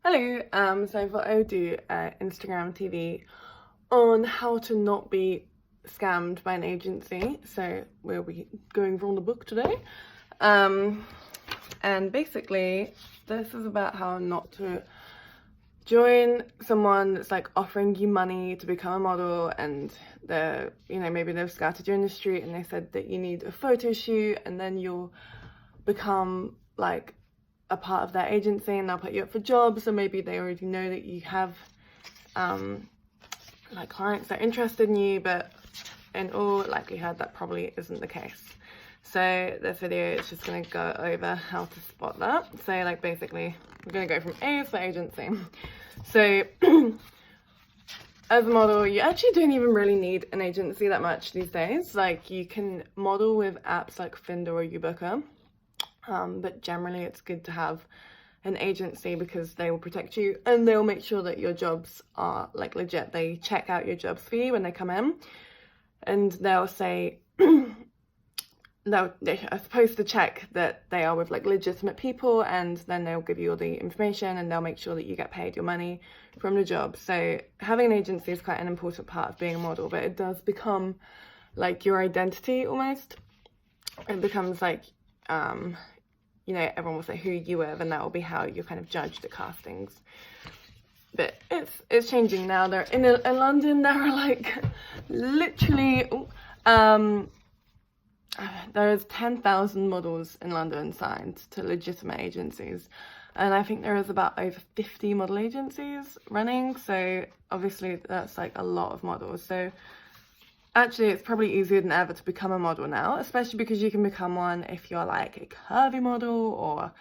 Hello, so I thought I would do Instagram TV on how to not be scammed by an agency. So we'll be going from the book today. And basically this is about how not to join someone that's like offering you money to become a model, and they're, maybe they've scouted you in the street and they said that you need a photo shoot, and then you'll become like a part of their agency and they'll put you up for jobs, or maybe they already know that you have like clients that are interested in you, but in all likelihood that probably isn't the case. So this video is just going to go over how to spot that. So like basically we're going to go from A for agency. So as a model, you actually don't even really need an agency that much these days. Like you can model with apps like Finder or Ubooker. But generally it's good to have an agency because they will protect you and they'll make sure that your jobs are like legit. They check out your jobs for you when they come in, and they'll say they are supposed to check that they are with like legitimate people, and then they'll give you all the information and they'll make sure that you get paid your money from the job. So having an agency is quite an important part of being a model, but it does become like your identity almost. It becomes like everyone will say who you were, and that will be how you're kind of judged at castings. But it's changing now. They're in London. There are like literally there's 10,000 models in London signed to legitimate agencies, and I think there is about over 50 model agencies running. So obviously that's like a lot of models. So actually, it's probably easier than ever to become a model now, especially because you can become one if you're like a curvy model or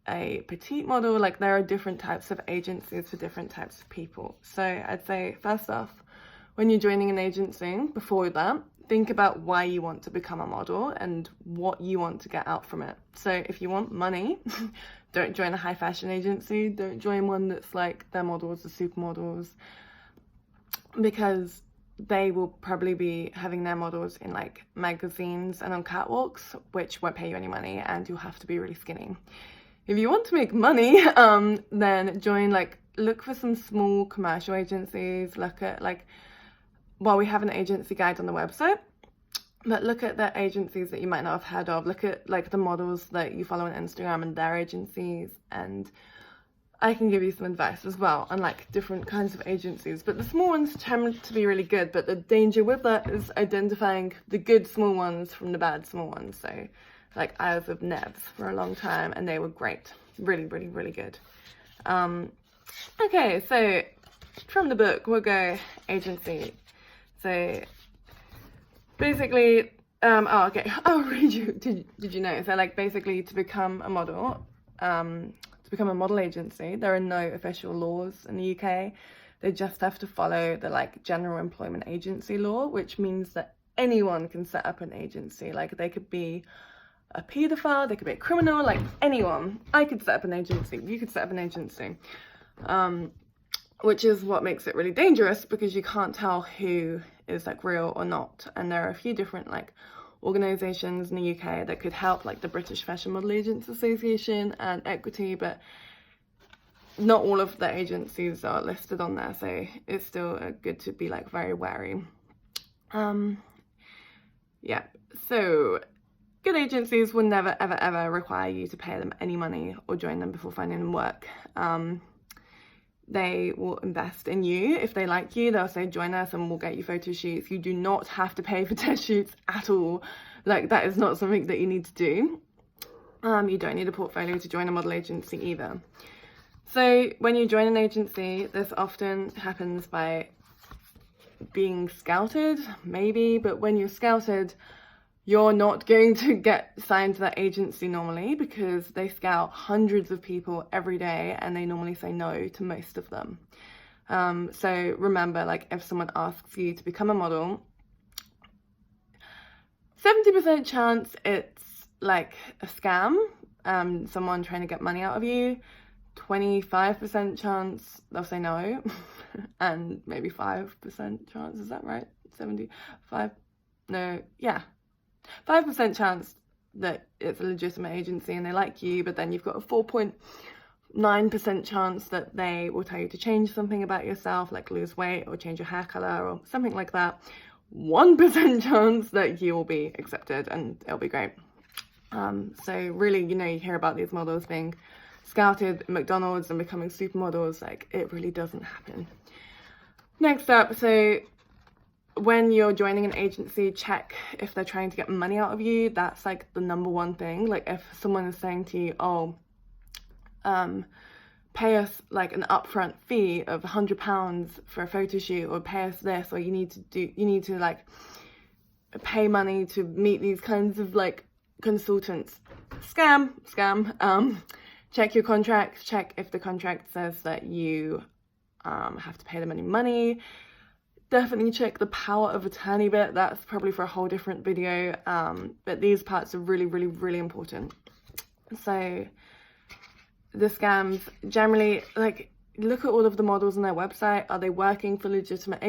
a petite model. Like there are different types of agencies for different types of people. So I'd say first off, when you're joining an agency, before that, think about why you want to become a model and what you want to get out from it. So if you want money, don't join a high fashion agency. Don't join one that's like their models are supermodels, because they will probably be having their models in like magazines and on catwalks, which won't pay you any money, and you'll have to be really skinny. If you want to make money, then look for some small commercial agencies. Look at we have an agency guide on the website, but look at the agencies that you might not have heard of. Look at like the models that you follow on Instagram and their agencies, and I can give you some advice as well on like different kinds of agencies. But the small ones tend to be really good, but the danger with that is identifying the good small ones from the bad small ones. So like I was with Nebs for a long time and they were great, really, really, really good. Okay, so from the book we'll go agency. So basically I'll read you. Did you know? So like basically to become a model, become a model agency, there are no official laws in the UK. They just have to follow the like general employment agency law, which means that anyone can set up an agency. Like they could be a paedophile, they could be a criminal, like anyone. I could set up an agency, you could set up an agency, which is what makes it really dangerous, because you can't tell who is like real or not. And there are a few different like organisations in the UK that could help, like the British Fashion Model Agents Association and Equity, but not all of the agencies are listed on there, so it's still good to be like very wary. Yeah, so good agencies will never ever ever require you to pay them any money or join them before finding them work. They will invest in you. If they like you, they'll say join us and we'll get you photo shoots. You do not have to pay for test shoots at all. Like that is not something that you need to do. You don't need a portfolio to join a model agency either. So when you join an agency, this often happens by being scouted, maybe, but when you're scouted, you're not going to get signed to that agency normally, because they scout hundreds of people every day and they normally say no to most of them. So remember, like if someone asks you to become a model, 70% chance it's like a scam, someone trying to get money out of you. 25% chance they'll say no, and maybe 5% chance, is that right? 75? No, yeah. 5% chance that it's a legitimate agency and they like you, but then you've got a 9% chance that they will tell you to change something about yourself, like lose weight or change your hair color or something like that. 1% chance that you will be accepted, and it'll be great. So really, you know, you hear about these models being scouted at McDonald's and becoming supermodels, like it really doesn't happen. Next up, so when you're joining an agency, check if they're trying to get money out of you. That's like the number one thing. Like if someone is saying to you, oh, pay us like an upfront fee of £100 for a photo shoot, or pay us this, or you need to like pay money to meet these kinds of like consultants. Scam. Check your contracts. Check if the contract says that you have to pay them any money. Definitely check the power of attorney bit. That's probably for a whole different video, but these parts are really, really, really important. So the scams, generally, like, look at all of the models on their website. Are they working for legitimate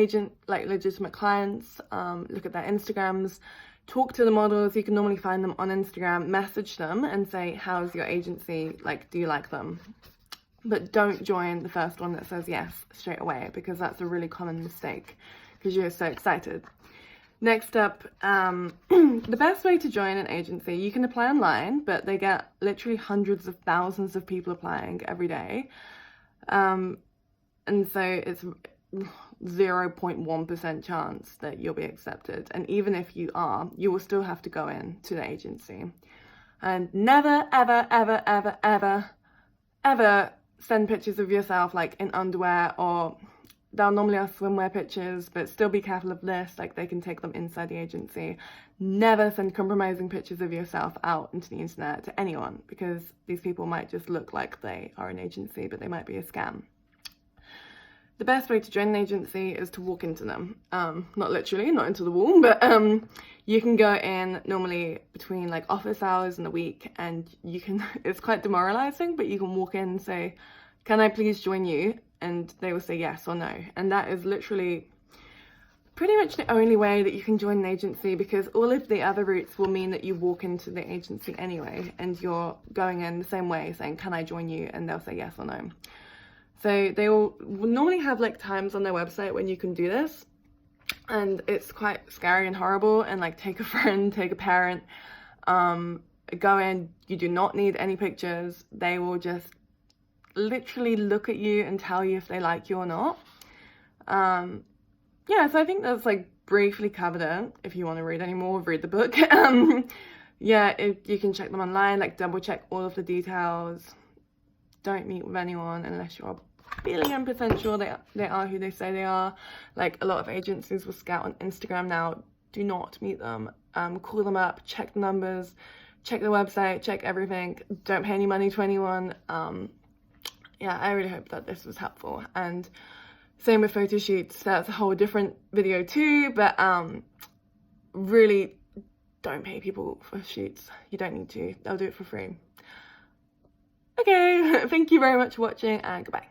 legitimate clients? Look at their Instagrams. Talk to the models. You can normally find them on Instagram. Message them and say, how's your agency? Like, do you like them? But don't join the first one that says yes straight away, because that's a really common mistake because you're so excited. Next up, the best way to join an agency, you can apply online, but they get literally hundreds of thousands of people applying every day. And so it's 0.1% chance that you'll be accepted. And even if you are, you will still have to go in to the agency. And never, ever, ever, ever, ever, ever send pictures of yourself like in underwear, or they'll normally ask swimwear pictures, but still be careful of this, like they can take them inside the agency. Never send compromising pictures of yourself out into the internet to anyone, because these people might just look like they are an agency, but they might be a scam. The best way to join an agency is to walk into them. Not literally, not into the wall, but you can go in normally between like office hours in the week, and you can, it's quite demoralizing, but you can walk in and say, can I please join you? And they will say yes or no. And that is literally pretty much the only way that you can join an agency, because all of the other routes will mean that you walk into the agency anyway, and you're going in the same way saying, can I join you? And they'll say yes or no. So they will normally have like times on their website when you can do this, and it's quite scary and horrible. And like, take a friend, take a parent, go in. You do not need any pictures. They will just literally look at you and tell you if they like you or not. Yeah, so I think that's like briefly covered it. If you want to read any more, read the book. Yeah, you can check them online, like double check all of the details. Don't meet with anyone unless you're 1,000,000,000% sure they are who they say they are. Like, a lot of agencies will scout on Instagram now. Do not meet them. Call them up, check the numbers, check the website, check everything. Don't pay any money to anyone. Yeah, I really hope that this was helpful. And same with photo shoots. That's a whole different video too, but really don't pay people for shoots. You don't need to. They'll do it for free. Okay, thank you very much for watching, and goodbye.